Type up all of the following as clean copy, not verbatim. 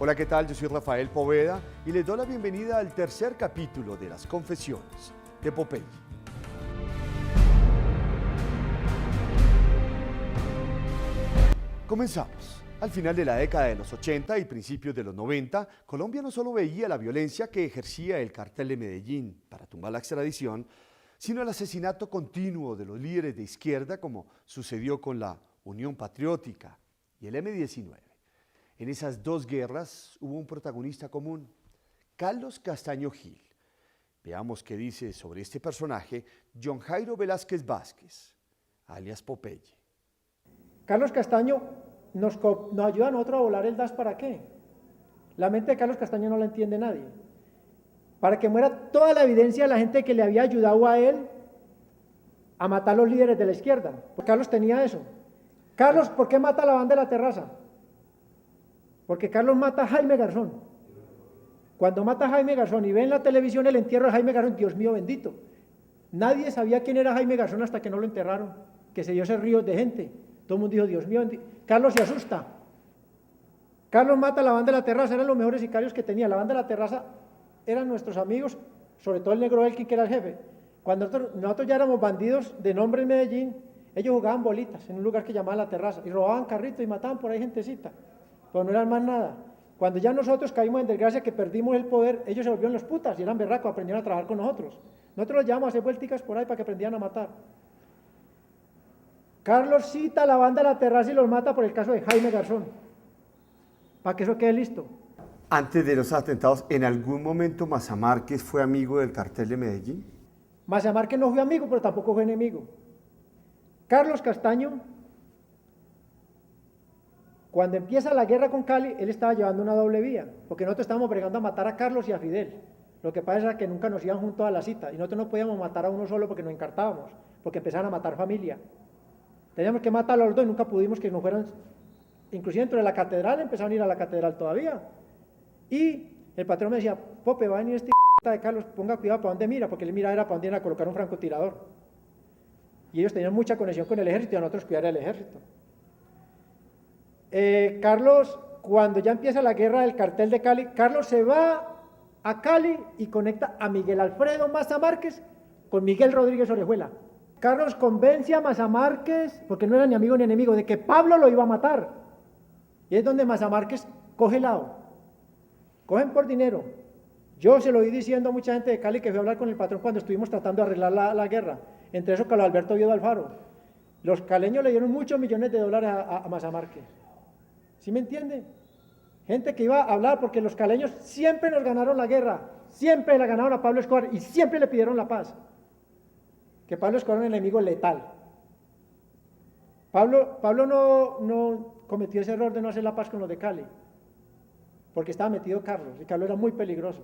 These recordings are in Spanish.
Hola, ¿qué tal? Yo soy Rafael Poveda y les doy la bienvenida al tercer capítulo de las Confesiones de Popeye. Comenzamos. Al final de la década de los 80 y principios de los 90, Colombia no solo veía la violencia que ejercía el cartel de Medellín para tumbar la extradición, sino el asesinato continuo de los líderes de izquierda, como sucedió con la Unión Patriótica y el M-19. En esas dos guerras hubo un protagonista común, Carlos Castaño Gil. Veamos qué dice sobre este personaje John Jairo Velázquez Vázquez, alias Popeye. Carlos Castaño nos ayuda a nosotros a volar el DAS, ¿para qué? La mente de Carlos Castaño no la entiende nadie. Para que muera toda la evidencia de la gente que le había ayudado a él a matar a los líderes de la izquierda. Porque Carlos tenía eso. Carlos, ¿por qué mata a la banda de la terraza? Porque Carlos mata a Jaime Garzón. Cuando mata a Jaime Garzón y ve en la televisión el entierro de Jaime Garzón, Dios mío bendito. Nadie sabía quién era Jaime Garzón hasta que no lo enterraron, que se dio ese río de gente. Todo el mundo dijo, Dios mío bendito. Carlos se asusta. Carlos mata a la banda de la terraza, eran los mejores sicarios que tenía. La banda de la terraza eran nuestros amigos, sobre todo el negro Elkin, que era el jefe. Cuando nosotros ya éramos bandidos de nombre en Medellín, ellos jugaban bolitas en un lugar que llamaban La Terraza y robaban carritos y mataban por ahí gentecita, pero no eran más nada. Cuando ya nosotros caímos en desgracia, que perdimos el poder, ellos se volvieron los putas y eran berracos, aprendieron a trabajar con nosotros. Nosotros los llevamos a hacer vuelticas por ahí para que aprendieran a matar. Carlos cita a la banda de La Terraza y los mata por el caso de Jaime Garzón, para que eso quede listo. Antes de los atentados, ¿en algún momento Maza Márquez fue amigo del cartel de Medellín? Maza Márquez no fue amigo, pero tampoco fue enemigo. Carlos Castaño, cuando empieza la guerra con Cali, él estaba llevando una doble vía, porque nosotros estábamos bregando a matar a Carlos y a Fidel. Lo que pasa es que nunca nos iban juntos a la cita, y nosotros no podíamos matar a uno solo porque nos encartábamos, porque empezaban a matar familia. Teníamos que matar a los dos y nunca pudimos que nos fueran, inclusive dentro de la catedral, empezaron a ir a la catedral todavía. Y el patrón me decía, Pope, va a venir este de Carlos, ponga cuidado para dónde mira, porque él mira era para dónde iban a colocar un francotirador. Y ellos tenían mucha conexión con el ejército y a nosotros cuidar el ejército. Carlos, cuando ya empieza la guerra del cartel de Cali, Carlos se va a Cali y conecta a Miguel Alfredo Maza Márquez con Miguel Rodríguez Orejuela. Carlos convence a Maza Márquez, porque no era ni amigo ni enemigo, de que Pablo lo iba a matar. Y es donde Maza Márquez coge lado. Cogen por dinero. Yo se lo oí diciendo a mucha gente de Cali que fui a hablar con el patrón cuando estuvimos tratando de arreglar la guerra. Entre eso, Carlos Alberto Oviedo Alfaro. Los caleños le dieron muchos millones de dólares a Maza Márquez. ¿Sí me entiende? Gente que iba a hablar, porque los caleños siempre nos ganaron la guerra, siempre la ganaron a Pablo Escobar y siempre le pidieron la paz. Que Pablo Escobar era un enemigo letal. Pablo no cometió ese error de no hacer la paz con los de Cali, porque estaba metido Carlos, y Carlos era muy peligroso.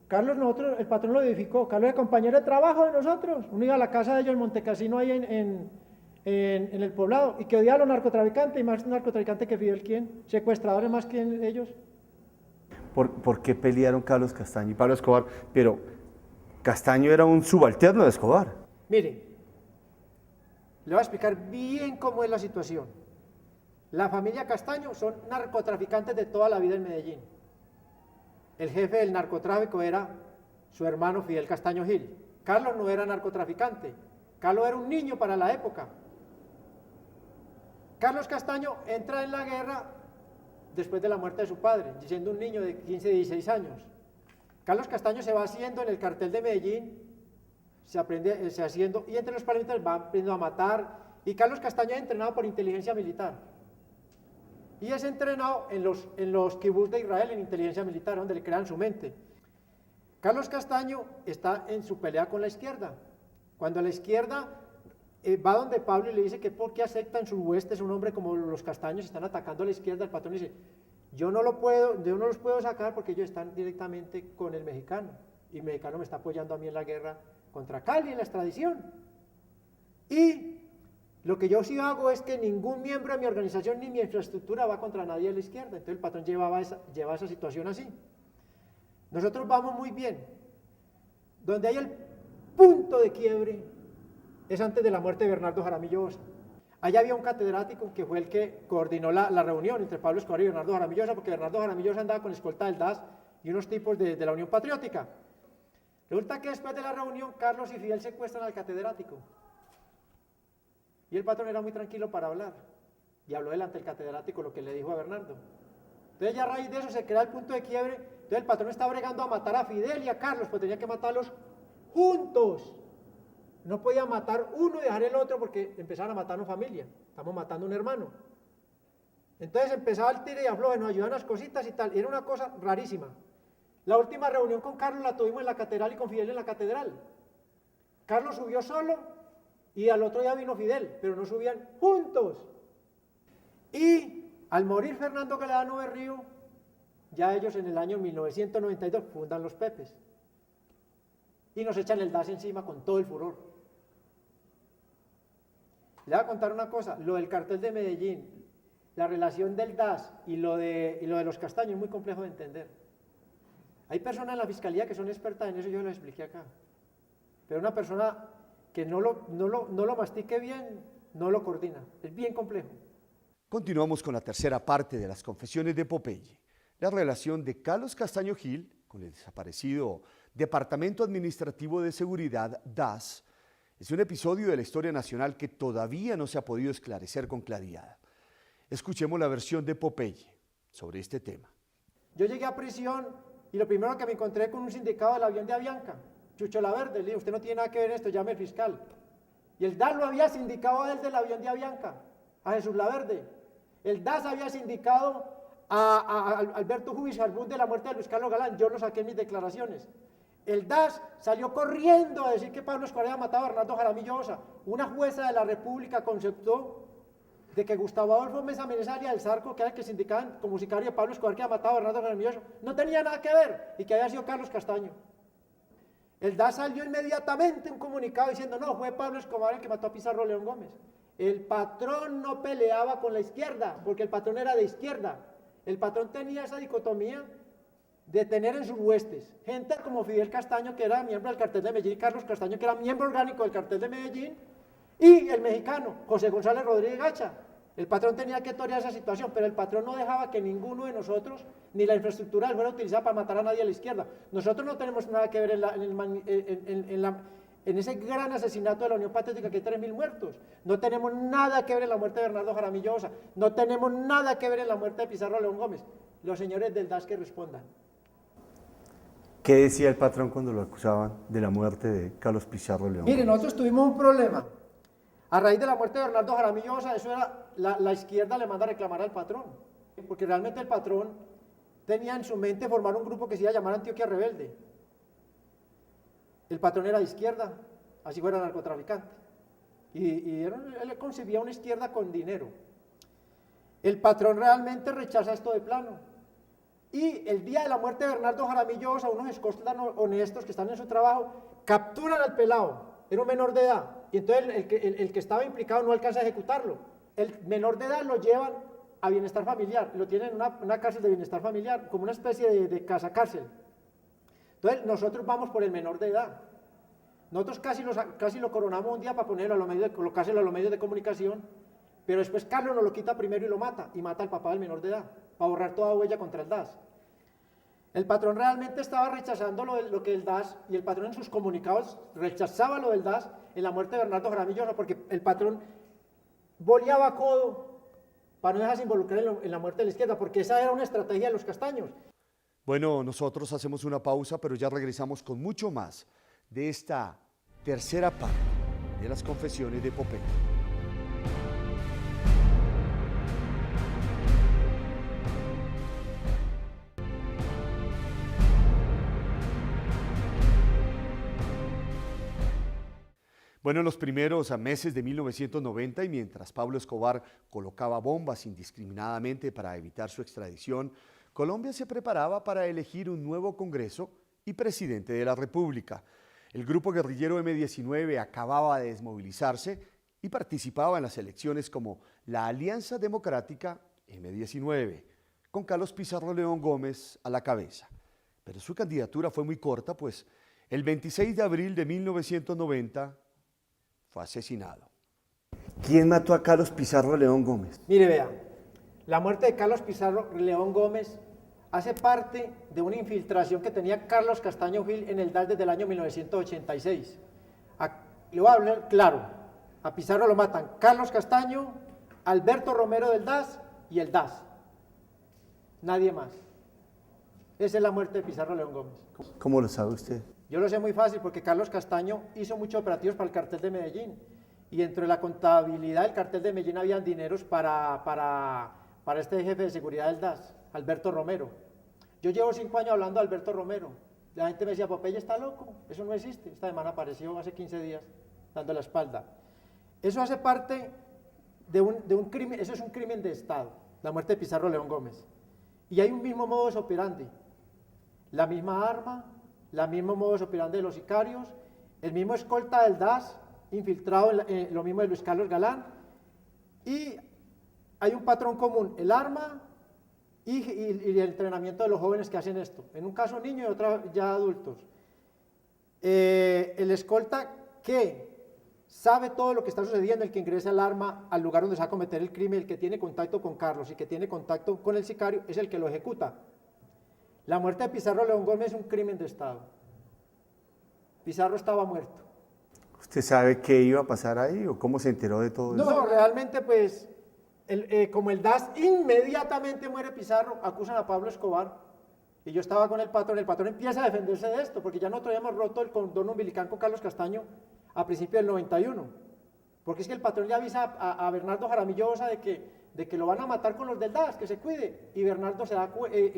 Carlos, el patrón lo edificó, Carlos era compañero de trabajo de nosotros, uno iba a la casa de ellos en Montecasino, ahí en el poblado, y que odiaba a los narcotraficantes, y más narcotraficantes que Fidel, ¿quién? Secuestradores más que ellos. ¿Por qué pelearon Carlos Castaño y Pablo Escobar? Pero Castaño era un subalterno de Escobar. Mire, le voy a explicar bien cómo es la situación. La familia Castaño son narcotraficantes de toda la vida en Medellín. El jefe del narcotráfico era su hermano Fidel Castaño Gil. Carlos no era narcotraficante, Carlos era un niño para la época. Carlos Castaño entra en la guerra después de la muerte de su padre, siendo un niño de 15, 16 años. Carlos Castaño se va haciendo en el cartel de Medellín, se haciendo, y entre los paramilitares va aprendiendo a matar, y Carlos Castaño es entrenado por inteligencia militar. Y es entrenado en los kibbutz de Israel en inteligencia militar, donde le crean su mente. Carlos Castaño está en su pelea con la izquierda. Cuando la izquierda va donde Pablo y le dice que por qué aceptan sus huestes un hombre como los Castaños están atacando a la izquierda, el patrón dice, yo no los puedo sacar porque ellos están directamente con el mexicano, y el mexicano me está apoyando a mí en la guerra contra Cali, en la extradición. Y lo que yo sí hago es que ningún miembro de mi organización ni mi infraestructura va contra nadie de la izquierda. Entonces el patrón lleva esa situación así. Nosotros vamos muy bien. Donde hay el punto de quiebre es antes de la muerte de Bernardo Jaramillo Osa. allá había un catedrático que fue el que coordinó la reunión entre Pablo Escobar y Bernardo Jaramillo Llosa, porque Bernardo Jaramillo Llosa andaba con escolta del DAS y unos tipos de la Unión Patriótica. Resulta que después de la reunión, Carlos y Fidel secuestran al catedrático. Y el patrón era muy tranquilo para hablar. Y habló delante del catedrático lo que le dijo a Bernardo. Entonces ya a raíz de eso se crea el punto de quiebre. Entonces el patrón está bregando a matar a Fidel y a Carlos, pues tenía que matarlos juntos. No podía matar uno y dejar el otro porque empezaron a matar una familia. Estamos matando a un hermano. Entonces empezaba el tire y afloje, nos ayudaban las cositas y tal. Y era una cosa rarísima. La última reunión con Carlos la tuvimos en la catedral y con Fidel en la catedral. Carlos subió solo y al otro día vino Fidel, pero no subían juntos. Y al morir Fernando Galeano Berrío, ya ellos en el año 1992 fundan los Pepes. Y nos echan el DAS encima con todo el furor. Le voy a contar una cosa, lo del cartel de Medellín, la relación del DAS y lo de los Castaños es muy complejo de entender. Hay personas en la fiscalía que son expertas en eso, yo lo expliqué acá. Pero una persona que no lo mastique bien, no lo coordina. Es bien complejo. Continuamos con la tercera parte de las confesiones de Popeye. La relación de Carlos Castaño Gil con el desaparecido Departamento Administrativo de Seguridad, DAS, es un episodio de la historia nacional que todavía no se ha podido esclarecer con claridad. Escuchemos la versión de Popeye sobre este tema. Yo llegué a prisión y lo primero que me encontré con un sindicado del avión de Avianca, Chucho Laverde, le dije, usted no tiene nada que ver en esto, llame al fiscal. Y el DAS lo había sindicado a él del avión de Avianca, a Jesús Laverde. El DAS había sindicado a Alberto Jubizarbún de la muerte de Luis Carlos Galán, yo lo saqué en mis declaraciones. El DAS salió corriendo a decir que Pablo Escobar había matado a Bernardo Jaramillo Llosa. Una jueza de la República conceptó de que Gustavo Adolfo Mesa Menezalia del Zarco, que era el que sindicaban como sicario de Pablo Escobar, que había matado a Bernardo Jaramillo Llosa, no tenía nada que ver y que había sido Carlos Castaño. El DAS salió inmediatamente un comunicado diciendo, no, fue Pablo Escobar el que mató a Pizarro León Gómez. El patrón no peleaba con la izquierda, porque el patrón era de izquierda. El patrón tenía esa dicotomía de tener en sus huestes gente como Fidel Castaño, que era miembro del cartel de Medellín, y Carlos Castaño, que era miembro orgánico del cartel de Medellín, y el mexicano, José González Rodríguez Gacha. El patrón tenía que torear esa situación, pero el patrón no dejaba que ninguno de nosotros, ni la infraestructura fuera utilizada para matar a nadie a la izquierda. Nosotros no tenemos nada que ver en ese gran asesinato de la Unión Patriótica, que hay 3.000 muertos. No tenemos nada que ver en la muerte de Bernardo Jaramillo Llosa. No tenemos nada que ver en la muerte de Pizarro León Gómez. Los señores del DAS que respondan. ¿Qué decía el patrón cuando lo acusaban de la muerte de Carlos Pizarro León? Mire, nosotros tuvimos un problema. A raíz de la muerte de Bernardo Jaramillo Llosa, eso era, la izquierda le manda a reclamar al patrón. Porque realmente el patrón tenía en su mente formar un grupo que se iba a llamar Antioquia Rebelde. El patrón era de izquierda, así fuera narcotraficante. Él concebía una izquierda con dinero. El patrón realmente rechaza esto de plano. Y el día de la muerte de Bernardo Jaramillo Llosa, unos escoltas honestos que están en su trabajo, capturan al pelado, era un menor de edad, y entonces el que estaba implicado no alcanza a ejecutarlo. El menor de edad lo llevan a bienestar familiar, lo tienen en una cárcel de bienestar familiar, como una especie de casa cárcel. Entonces nosotros vamos por el menor de edad. Nosotros casi lo coronamos un día para ponerlo colocárselo a los medios de comunicación, pero después Carlos nos lo quita primero y lo mata, y mata al papá del menor de edad, para borrar toda huella contra el DAS. El patrón realmente estaba rechazando lo que el DAS, y el patrón en sus comunicados rechazaba lo del DAS en la muerte de Bernardo Jaramillo Llosa, porque el patrón boleaba codo para no dejarse involucrar en la muerte de la izquierda, porque esa era una estrategia de los Castaños. Bueno, nosotros hacemos una pausa, pero ya regresamos con mucho más de esta tercera parte de las confesiones de Popeye. Bueno, en los primeros meses de 1990 y mientras Pablo Escobar colocaba bombas indiscriminadamente para evitar su extradición, Colombia se preparaba para elegir un nuevo Congreso y presidente de la República. El grupo guerrillero M-19 acababa de desmovilizarse y participaba en las elecciones como la Alianza Democrática M-19, con Carlos Pizarro León Gómez a la cabeza. Pero su candidatura fue muy corta, pues el 26 de abril de 1990 fue asesinado. ¿Quién mató a Carlos Pizarro León Gómez? Mire, vea, la muerte de Carlos Pizarro León Gómez hace parte de una infiltración que tenía Carlos Castaño Gil en el DAS desde el año 1986. Le voy a hablar claro, a Pizarro lo matan Carlos Castaño, Alberto Romero del DAS y el DAS. Nadie más. Esa es la muerte de Pizarro León Gómez. ¿Cómo lo sabe usted? Yo lo sé muy fácil porque Carlos Castaño hizo muchos operativos para el cartel de Medellín y dentro de la contabilidad del cartel de Medellín habían dineros para este jefe de seguridad del DAS, Alberto Romero. Yo llevo 5 años hablando de Alberto Romero. La gente me decía, Popeye está loco, eso no existe. Esta semana apareció hace 15 días dando la espalda. Eso hace parte de un crimen, eso es un crimen de Estado, la muerte de Pizarro León Gómez. Y hay un mismo modus operandi, la misma arma, el mismo modus operandi de los sicarios, el mismo escolta del DAS, infiltrado en lo mismo de Luis Carlos Galán, y hay un patrón común, el arma y el entrenamiento de los jóvenes que hacen esto, en un caso niños y otro ya adultos. El escolta que sabe todo lo que está sucediendo, el que ingresa el arma al lugar donde se va a cometer el crimen, el que tiene contacto con Carlos y que tiene contacto con el sicario, es el que lo ejecuta. La muerte de Pizarro León Gómez es un crimen de Estado. Pizarro estaba muerto. ¿Usted sabe qué iba a pasar ahí o cómo se enteró de todo eso? No, realmente pues, como el DAS inmediatamente muere Pizarro, acusan a Pablo Escobar, y yo estaba con el patrón empieza a defenderse de esto, porque ya nosotros habíamos roto el cordón umbilical con Carlos Castaño a principios del 91, porque es que el patrón le avisa a Bernardo Jaramillo Osa de que lo van a matar con los del DAS, que se cuide, y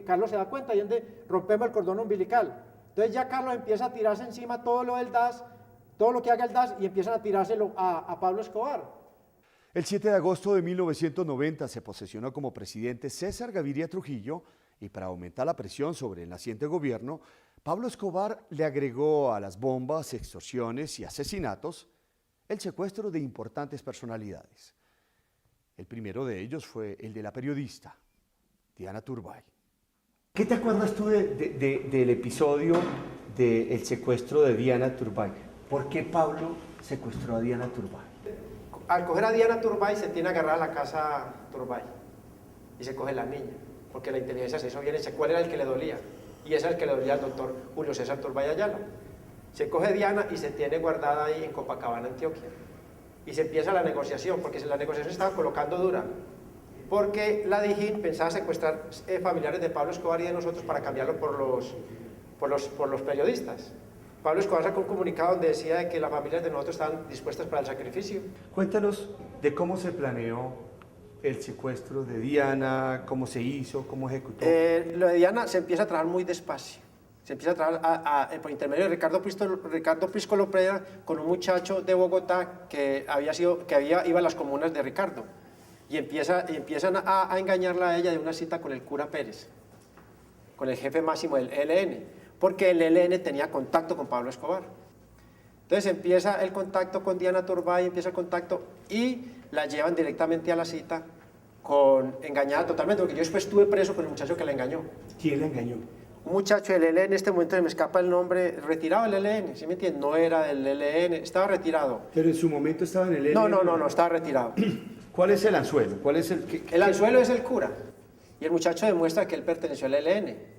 Carlos se da cuenta y donde rompemos el cordón umbilical. Entonces ya Carlos empieza a tirarse encima todo lo del DAS, todo lo que haga el DAS, y empiezan a tirárselo a Pablo Escobar. El 7 de agosto de 1990 se posesionó como presidente César Gaviria Trujillo y para aumentar la presión sobre el naciente gobierno, Pablo Escobar le agregó a las bombas, extorsiones y asesinatos el secuestro de importantes personalidades. El primero de ellos fue el de la periodista Diana Turbay. ¿Qué te acuerdas tú del episodio del secuestro de Diana Turbay? ¿Por qué Pablo secuestró a Diana Turbay? Al coger a Diana Turbay se tiene agarrada a la casa Turbay y se coge la niña, porque la inteligencia se hizo bien, cuál era el que le dolía, y ese es el que le dolía al doctor Julio César Turbay Ayala. Se coge Diana y se tiene guardada ahí en Copacabana, Antioquia, y se empieza la negociación, porque la negociación estaba colocando dura, porque la DIJÍN pensaba secuestrar familiares de Pablo Escobar y de nosotros para cambiarlo por los periodistas. Pablo Escobar sacó un comunicado donde decía de que las familias de nosotros estaban dispuestas para el sacrificio. Cuéntanos de cómo se planeó el secuestro de Diana, cómo se hizo, cómo ejecutó. Lo de Diana se empieza a trabajar muy despacio. Se empieza a trabajar por intermedio de Ricardo Príscolo Preda con un muchacho de Bogotá que iba a las comunas de Ricardo. Y empiezan a engañarla a ella de una cita con el cura Pérez, con el jefe máximo del ELN. Porque el ELN tenía contacto con Pablo Escobar. Entonces empieza el contacto con Diana Turbay, empieza el contacto y la llevan directamente a la cita engañada totalmente, porque yo después estuve preso con el muchacho que la engañó. ¿Quién la engañó? Un muchacho del ELN, en este momento se me escapa el nombre, retirado del ELN, ¿sí me entiendes? No era del ELN, estaba retirado. Pero en su momento estaba en el ELN. No, estaba retirado. ¿Cuál es el anzuelo? ¿Cuál es el anzuelo es el cura, y el muchacho demuestra que él perteneció al ELN.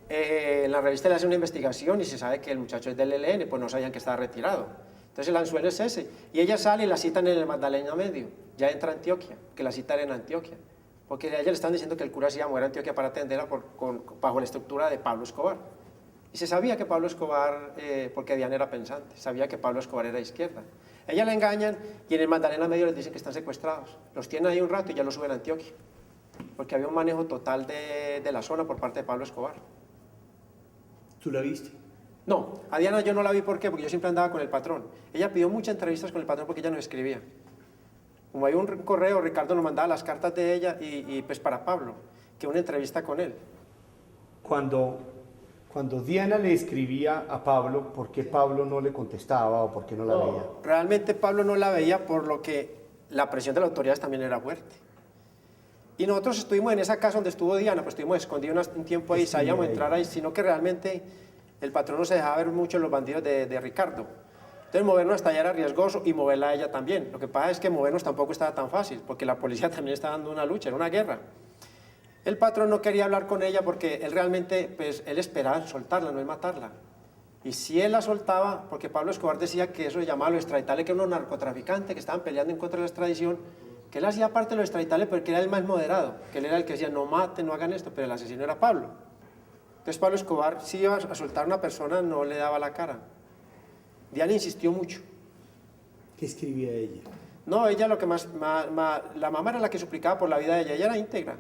En la revista le hace una investigación y se sabe que el muchacho es del ELN, pues no sabían que estaba retirado. Entonces el anzuelo es ese. Y ella sale y la citan en el Magdalena Medio, ya entra a Antioquia, que la cita era en Antioquia. Porque a ella le están diciendo que el cura se iba a mover a Antioquia para atenderla bajo la estructura de Pablo Escobar. Y se sabía que Pablo Escobar, porque Diana era pensante, sabía que Pablo Escobar era de izquierda. Ella la engañan y en el Magdalena Medio les dicen que están secuestrados. Los tienen ahí un rato y ya los suben a Antioquia. Porque había un manejo total de la zona por parte de Pablo Escobar. ¿Tú la viste? No, a Diana yo no la vi, ¿por qué? Porque yo siempre andaba con el patrón. Ella pidió muchas entrevistas con el patrón porque ella nos escribía. Como hay un correo, Ricardo nos mandaba las cartas de ella y pues para Pablo, que una entrevista con él. Cuando Diana le escribía a Pablo, ¿por qué Pablo no le contestaba o por qué no la veía? Realmente Pablo no la veía por lo que la presión de las autoridades también era fuerte. Y nosotros estuvimos en esa casa donde estuvo Diana, pues estuvimos escondidos un tiempo ahí, sabíamos entrar ahí, sino que realmente el patrón no se dejaba ver mucho los bandidos de Ricardo. Entonces movernos hasta allá era riesgoso y moverla a ella también. Lo que pasa es que movernos tampoco estaba tan fácil, porque la policía también estaba dando una lucha, era una guerra. El patrón no quería hablar con ella porque él realmente, pues él esperaba soltarla, no es matarla. Y si él la soltaba, porque Pablo Escobar decía que eso se llamaba los extraditales, que eran unos narcotraficantes que estaban peleando en contra de la extradición, que él hacía parte de los extraditales porque era el más moderado, que él era el que decía no maten, no hagan esto, pero el asesino era Pablo. Entonces Pablo Escobar, si iba a soltar a una persona, no le daba la cara. Diana insistió mucho. ¿Qué escribía ella? No, ella lo que la mamá era la que suplicaba por la vida de ella era íntegra,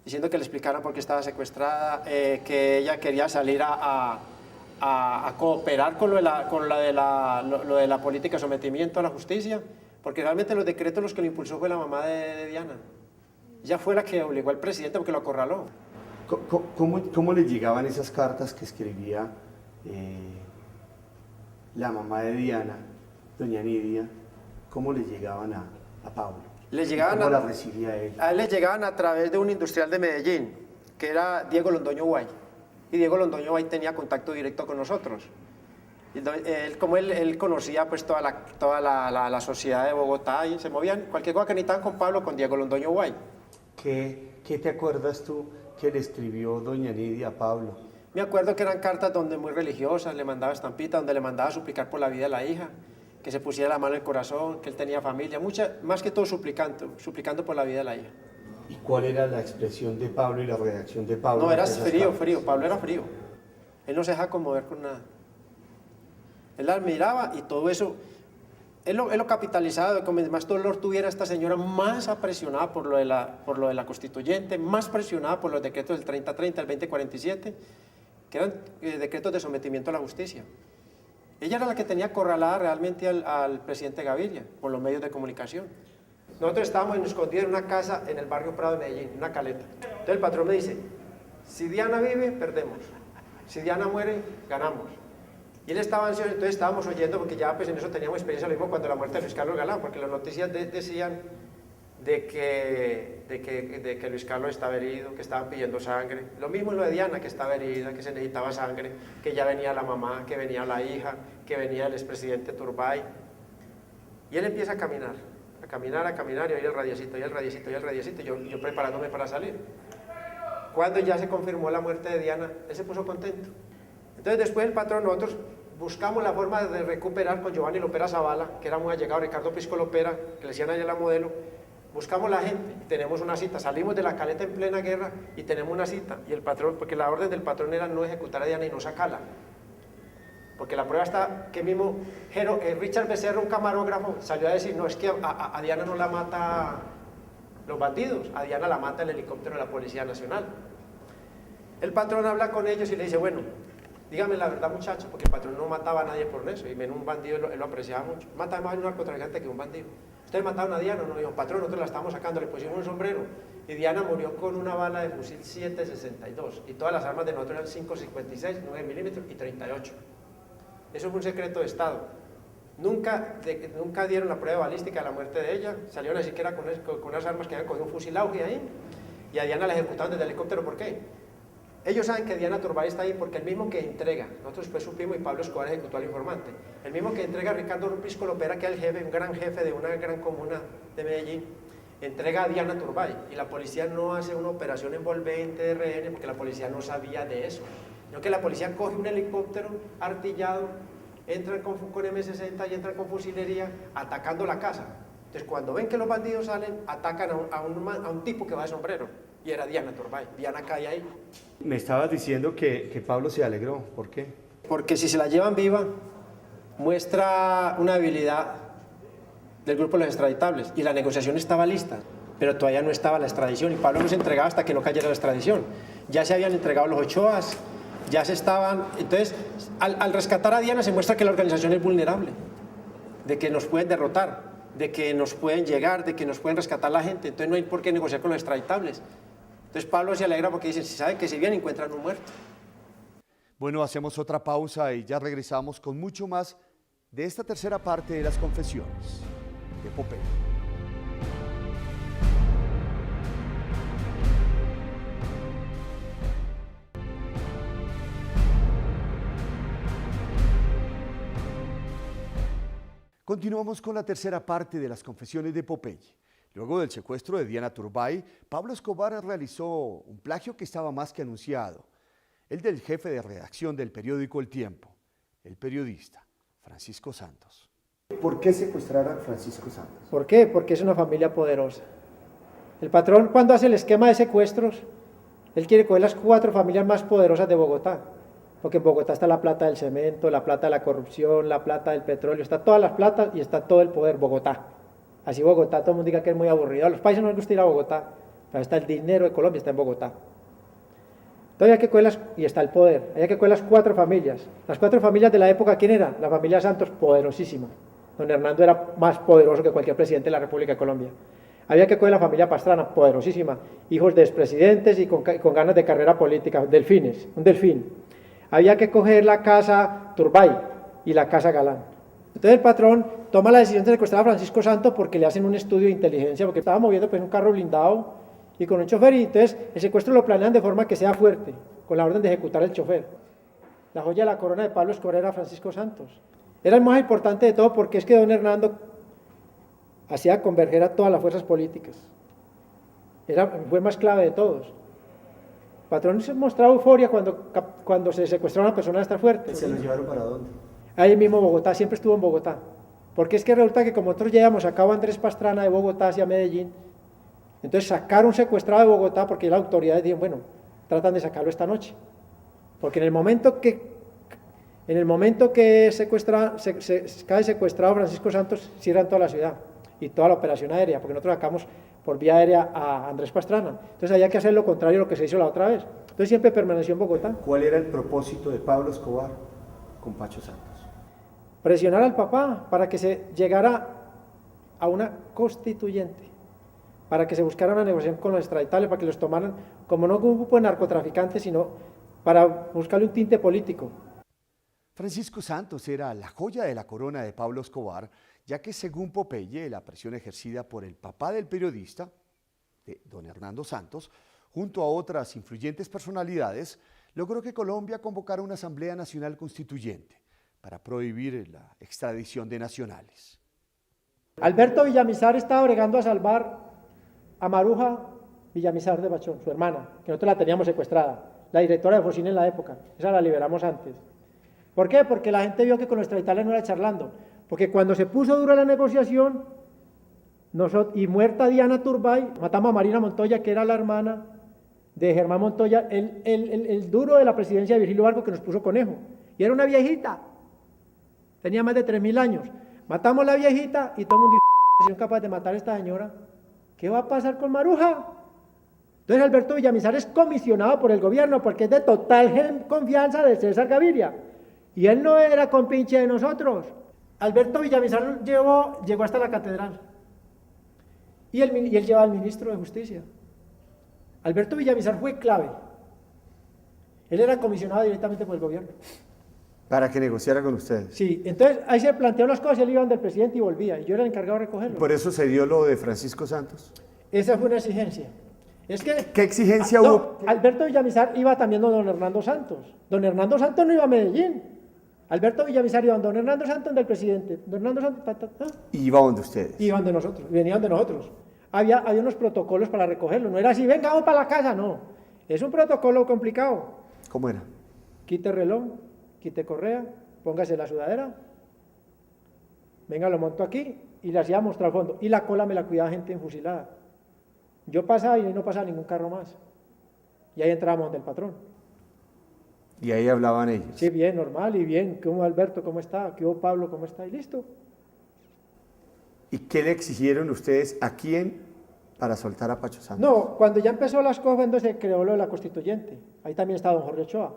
diciendo que le explicaran por qué estaba secuestrada, que ella quería salir a cooperar con lo de la política de sometimiento a la justicia, porque realmente los decretos los que lo impulsó fue la mamá de Diana. Ella fue la que obligó al presidente porque lo acorraló. ¿Cómo le llegaban esas cartas que escribía la mamá de Diana, doña Nidia? ¿Cómo le llegaban a Pablo? ¿Cómo la recibía él? A él le llegaban a través de un industrial de Medellín, que era Diego Londoño Guay. Y Diego Londoño Guay tenía contacto directo con nosotros. Como él conocía pues toda la sociedad de Bogotá y se movían, cualquier cosa que necesitaban con Pablo, con Diego Londoño Guay. ¿Qué te acuerdas tú que le escribió doña Nidia a Pablo? Me acuerdo que eran cartas donde muy religiosas, le mandaba estampitas, donde le mandaba suplicar por la vida de la hija, que se pusiera la mano en el corazón, que él tenía familia, más que todo suplicando por la vida de la hija. ¿Y cuál era la expresión de Pablo y la reacción de Pablo? No, era frío, Pablo era frío. Él no se dejaba conmover con nada. Él la admiraba y todo eso, él lo capitalizaba, de como más dolor tuviera esta señora, más apresionada por lo de la constituyente, más presionada por los decretos del 3030, el 2047, que eran decretos de sometimiento a la justicia. Ella era la que tenía acorralada realmente al presidente Gaviria, por los medios de comunicación. Nosotros estábamos escondidos en una casa en el barrio Prado de Medellín, una caleta. Entonces el patrón me dice, si Diana vive, perdemos. Si Diana muere, ganamos. Y él estaba ansioso, entonces estábamos oyendo, porque ya pues en eso teníamos experiencia, lo mismo cuando la muerte de Luis Carlos Galán, porque las noticias decían de que Luis Carlos estaba herido, que estaban pidiendo sangre. Lo mismo en lo de Diana, que estaba herida, que se necesitaba sangre, que ya venía la mamá, que venía la hija, que venía el expresidente Turbay. Y él empieza a caminar, y oye el radiecito, yo preparándome para salir. Cuando ya se confirmó la muerte de Diana, él se puso contento. Entonces después el patrón, nosotros buscamos la forma de recuperar con Giovanni Lopera Zavala, que era muy allegado, Ricardo Pisco Lopera, que le decían a ella la modelo, buscamos la gente y tenemos una cita, salimos de la caleta en plena guerra y tenemos una cita, y el patrón, porque la orden del patrón era no ejecutar a Diana y no sacarla, porque la prueba está que mismo Richard Becerra, un camarógrafo, salió a decir, no, es que a Diana no la mata los bandidos, a Diana la mata el helicóptero de la Policía Nacional. El patrón habla con ellos y le dice, bueno, dígame la verdad, muchachos, porque el patrón no mataba a nadie por eso, y menos un bandido, él lo apreciaba mucho. Mata más un narcotraficante que un bandido. ¿Ustedes mataron a Diana? No, dijo, patrón, nosotros la estábamos sacando, le pusimos un sombrero, y Diana murió con una bala de fusil 7.62, y todas las armas de nosotros eran 5.56, 9 milímetros y 38. Eso fue un secreto de Estado. Nunca dieron la prueba balística de la muerte de ella, salieron a decir que era con unas armas que habían cogido un fusil auge ahí, y a Diana la ejecutaron desde el helicóptero. ¿Por qué? Ellos saben que Diana Turbay está ahí porque el mismo que entrega, nosotros después supimos y Pablo Escobar ejecutó al informante, el mismo que entrega a Ricardo Pisco Lopera, que es el jefe, un gran jefe de una gran comuna de Medellín, entrega a Diana Turbay, y la policía no hace una operación envolvente de rehenes porque la policía no sabía de eso, sino que la policía coge un helicóptero artillado, entran con M60 y entran con fusilería atacando la casa. Entonces cuando ven que los bandidos salen, atacan a un tipo que va de sombrero, y era Diana Turbay. Diana cae ahí. Me estabas diciendo que Pablo se alegró, ¿por qué? Porque si se la llevan viva, muestra una debilidad del grupo de los extraditables, y la negociación estaba lista, pero todavía no estaba la extradición, y Pablo no se entregaba hasta que no cayera la extradición. Ya se habían entregado los Ochoas, ya se estaban... Entonces, al rescatar a Diana se muestra que la organización es vulnerable, de que nos pueden derrotar, de que nos pueden llegar, de que nos pueden rescatar la gente, entonces no hay por qué negociar con los extraditables. Entonces Pablo se alegra porque dice, si saben que si bien encuentran un muerto. Bueno, hacemos otra pausa y ya regresamos con mucho más de esta tercera parte de las confesiones de Popeye. Continuamos con la tercera parte de las confesiones de Popeye. Luego del secuestro de Diana Turbay, Pablo Escobar realizó un plagio que estaba más que anunciado, el del jefe de redacción del periódico El Tiempo, el periodista Francisco Santos. ¿Por qué secuestrar a Francisco Santos? ¿Por qué? Porque es una familia poderosa. El patrón, cuando hace el esquema de secuestros, él quiere coger las 4 familias más poderosas de Bogotá, porque en Bogotá está la plata del cemento, la plata de la corrupción, la plata del petróleo, está todas las platas y está todo el poder, Bogotá. Así Bogotá, todo el mundo diga que es muy aburrido. A los países no les gusta ir a Bogotá, pero está el dinero de Colombia, está en Bogotá. Entonces hay que coger y está el poder, hay que coger las 4 familias. Las 4 familias de la época, ¿quién era? La familia Santos, poderosísima. Don Hernando era más poderoso que cualquier presidente de la República de Colombia. Había que coger la familia Pastrana, poderosísima, hijos de expresidentes y con ganas de carrera política, delfines, un delfín. Había que coger la casa Turbay y la casa Galán. Entonces el patrón toma la decisión de secuestrar a Francisco Santos porque le hacen un estudio de inteligencia, porque estaba moviendo pues un carro blindado y con un chofer, y entonces el secuestro lo planean de forma que sea fuerte, con la orden de ejecutar el chofer. La joya de la corona de Pablo Escobar era Francisco Santos. Era el más importante de todo porque es que don Hernando hacía converger a todas las fuerzas políticas. Fue el más clave de todos. El patrón se mostraba euforia cuando se secuestraba a una persona esta fuerte. ¿Se lo llevaron para dónde? Ahí mismo Bogotá, siempre estuvo en Bogotá. Porque es que resulta que como nosotros llegamos a Cabo Andrés Pastrana de Bogotá hacia Medellín, entonces sacaron secuestrado de Bogotá porque las autoridades dijeron, bueno, tratan de sacarlo esta noche. Porque en el momento que cae secuestrado Francisco Santos, cierran toda la ciudad y toda la operación aérea, porque nosotros sacamos por vía aérea a Andrés Pastrana. Entonces había que hacer lo contrario a lo que se hizo la otra vez. Entonces siempre permaneció en Bogotá. ¿Cuál era el propósito de Pablo Escobar con Pacho Santos? Presionar al papá para que se llegara a una constituyente, para que se buscara una negociación con los extraditables, para que los tomaran como no como un grupo de narcotraficantes, sino para buscarle un tinte político. Francisco Santos era la joya de la corona de Pablo Escobar, ya que según Popeye, la presión ejercida por el papá del periodista, de don Hernando Santos, junto a otras influyentes personalidades, logró que Colombia convocara una Asamblea Nacional Constituyente para prohibir la extradición de nacionales. Alberto Villamizar estaba bregando a salvar a Maruja Villamizar de Bachón, su hermana, que nosotros la teníamos secuestrada, la directora de Focine en la época, esa la liberamos antes. ¿Por qué? Porque la gente vio que con los extraditables no era charlando, porque cuando se puso dura la negociación, y muerta Diana Turbay, matamos a Marina Montoya, que era la hermana de Germán Montoya, el duro de la presidencia de Virgilio Barco, que nos puso conejo, y era una viejita, tenía más de 3.000 años. Matamos a la viejita y todo el mundo dijo, si son capaces de matar a esta señora, ¿qué va a pasar con Maruja? Entonces Alberto Villamizar es comisionado por el gobierno porque es de total confianza de César Gaviria, y él no era compinche de nosotros. Alberto Villamizar llegó hasta la catedral, y él lleva al ministro de Justicia. Alberto Villamizar fue clave. Él era comisionado directamente por el gobierno. Para que negociara con ustedes. Sí, entonces ahí se plantearon las cosas, él iba donde el presidente y volvía, y yo era el encargado de recogerlo. ¿Por eso se dio lo de Francisco Santos? Esa fue una exigencia. Es que, ¿Qué exigencia hubo? Alberto Villamizar iba también con don Hernando Santos. Don Hernando Santos no iba a Medellín. Alberto Villamizar iba don Hernando Santos del presidente. Don Hernando Santos, Y iba donde ustedes. iban de nosotros, venían de nosotros. Había unos protocolos para recogerlo, no era así, venga, vamos para la casa, no. Es un protocolo complicado. ¿Cómo era? Quite reloj, quite correa, póngase la sudadera, venga, lo monto aquí y le hacíamos trasfondo. Y la cola me la cuidaba gente enfusilada. Yo pasaba y no pasaba ningún carro más. Y ahí entrábamos del patrón. Y ahí hablaban ellos. Sí, bien, normal y bien. ¿Qué hubo Alberto? ¿Cómo está? ¿Qué hubo Pablo? ¿Cómo está? Y listo. ¿Y qué le exigieron ustedes a quién para soltar a Pacho Santos? No, cuando ya empezó las cosas, cuando se creó lo de la constituyente. Ahí también estaba don Jorge Ochoa.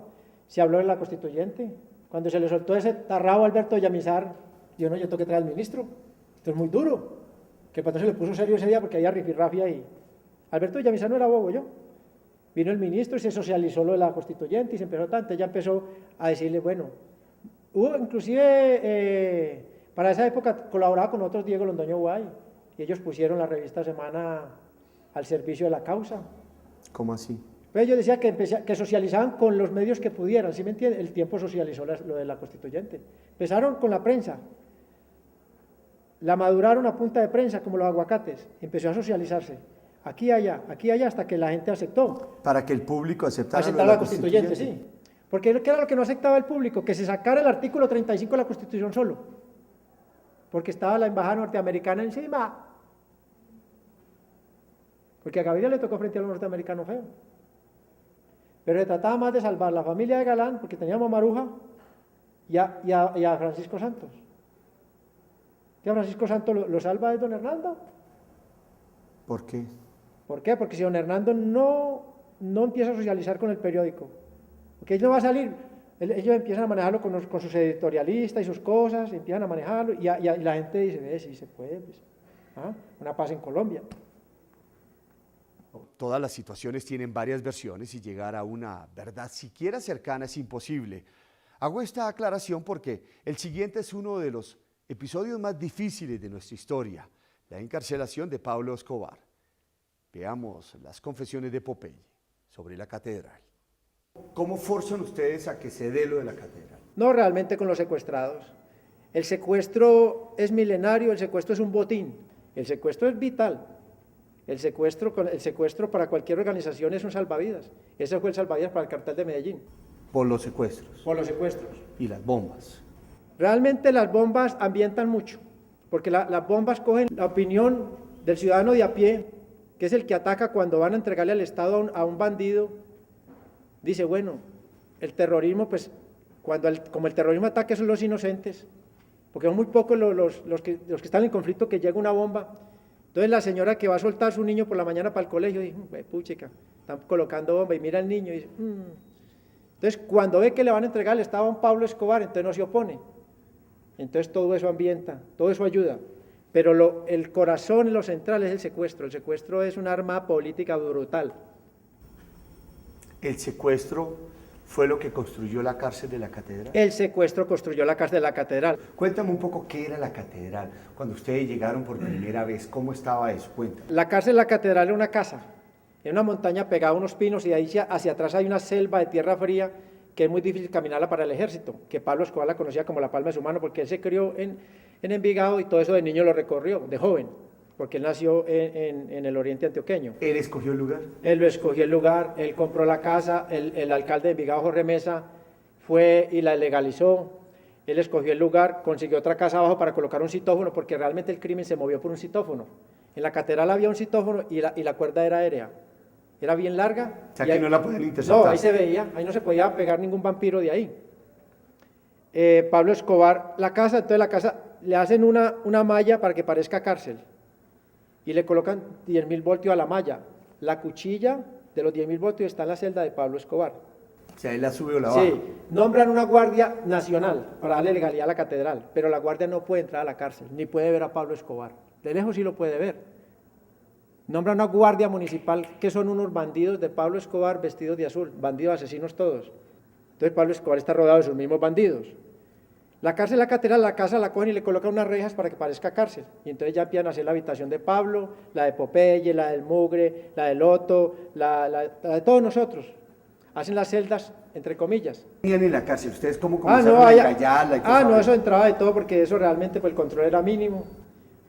Se habló de la constituyente. Cuando se le soltó ese tarrabo a Alberto Villamizar, yo tengo que traer al ministro. Esto es muy duro. Que el patrón se le puso serio ese día porque había rifirrafi ahí. Alberto Villamizar no era bobo, yo. Vino el ministro y se socializó lo de la constituyente y se empezó tanto, ya empezó a decirle, bueno, hubo inclusive, para esa época colaboraba con otros Diego Londoño Guay, y ellos pusieron la revista Semana al servicio de la causa. ¿Cómo así? Pues yo decía que socializaban con los medios que pudieran, ¿sí me entiende? El Tiempo socializó lo de la constituyente. Empezaron con la prensa. La maduraron a punta de prensa, como los aguacates. Empezó a socializarse. Aquí, allá, hasta que la gente aceptó. Para que el público aceptara Aceptar la constituyente, sí. Porque ¿qué era lo que no aceptaba el público? Que se sacara el artículo 35 de la Constitución solo. Porque estaba la embajada norteamericana encima. Porque a Gaviria le tocó frente a los norteamericanos feo. Pero se trataba más de salvar la familia de Galán, porque teníamos a Maruja y a Francisco Santos. ¿Que a Francisco Santos lo salva de don Hernando? ¿Por qué? ¿Por qué? Porque si don Hernando no empieza a socializar con el periódico, porque ellos no va a salir, ellos empiezan a manejarlo con sus editorialistas y sus cosas, empiezan a manejarlo y la gente dice, sí se puede, pues, una paz en Colombia. Todas las situaciones tienen varias versiones y llegar a una verdad siquiera cercana es imposible. Hago esta aclaración porque el siguiente es uno de los episodios más difíciles de nuestra historia, la encarcelación de Pablo Escobar. Veamos las confesiones de Popeye sobre la catedral. ¿Cómo forzan ustedes a que se dé lo de la catedral? No realmente con los secuestrados. El secuestro es milenario, el secuestro es un botín, el secuestro es vital. El secuestro para cualquier organización es un salvavidas. Ese fue el salvavidas para el cartel de Medellín. Por los secuestros. Por los secuestros. Y las bombas. Realmente las bombas ambientan mucho, porque las bombas cogen la opinión del ciudadano de a pie, que es el que ataca cuando van a entregarle al Estado a un bandido. Dice, bueno, el terrorismo, pues, como el terrorismo ataca son los inocentes, porque son muy pocos los que están en conflicto que llega una bomba. Entonces la señora que va a soltar a su niño por la mañana para el colegio dice, puchica, están colocando bomba y mira al niño y dice, Entonces cuando ve que le van a entregar al Estado a un Pablo Escobar, entonces no se opone. Entonces todo eso ambienta, todo eso ayuda. Pero el corazón, lo central es el secuestro. El secuestro es un arma política brutal. ¿El secuestro fue lo que construyó la cárcel de la catedral? El secuestro construyó la cárcel de la catedral. Cuéntame un poco qué era la catedral. Cuando ustedes llegaron por primera vez, ¿cómo estaba eso? Cuéntame. La cárcel de la catedral era una casa, en una montaña pegada a unos pinos y ahí hacia atrás hay una selva de tierra fría que es muy difícil caminarla para el ejército, que Pablo Escobar la conocía como la palma de su mano porque él se crió en Envigado y todo eso de niño lo recorrió, de joven, porque él nació en el oriente antioqueño. ¿Él escogió el lugar? Él lo escogió el lugar, él compró la casa, el alcalde de Envigado, Jorge Mesa, fue y la legalizó, él escogió el lugar, consiguió otra casa abajo para colocar un citófono, porque realmente el crimen se movió por un citófono. En la catedral había un citófono y la cuerda era aérea. Era bien larga. O sea, que ahí no la pueden interceptar. No, ahí se veía, ahí no se podía pegar ningún vampiro de ahí. Pablo Escobar, entonces la casa le hacen una malla para que parezca cárcel y le colocan 10.000 voltios a la malla. La cuchilla de los 10.000 voltios está en la celda de Pablo Escobar. O sea, él la sube o la baja. Sí, nombran una guardia nacional para darle legalidad a la catedral, pero la guardia no puede entrar a la cárcel, ni puede ver a Pablo Escobar. De lejos sí lo puede ver. Nombran una guardia municipal que son unos bandidos de Pablo Escobar vestidos de azul, bandidos asesinos todos. Entonces Pablo Escobar está rodeado de sus mismos bandidos. La cárcel, la catedral, la casa la cogen y le colocan unas rejas para que parezca cárcel. Y entonces ya empiezan a hacer la habitación de Pablo, la de Popeye, la del Mugre, la del Loto, la de todos nosotros. Hacen las celdas, entre comillas. ¿Tenían en la cárcel? ¿Ustedes cómo comenzaron a engallarla? No, eso entraba de todo porque eso realmente pues, el control era mínimo.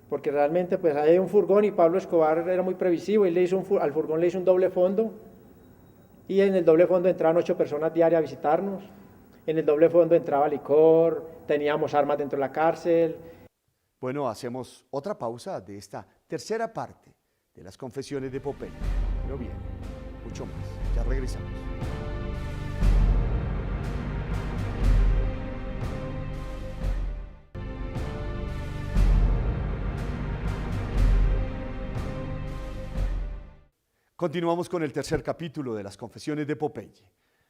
Porque realmente pues ahí hay un furgón y Pablo Escobar era muy previsivo y al furgón le hizo un doble fondo y en el doble fondo entraban 8 personas diarias a visitarnos, en el doble fondo entraba licor, teníamos armas dentro de la cárcel. Bueno, hacemos otra pausa de esta tercera parte de las confesiones de Popeye. Pero bien, mucho más, ya regresamos. Continuamos con el tercer capítulo de las confesiones de Popeye.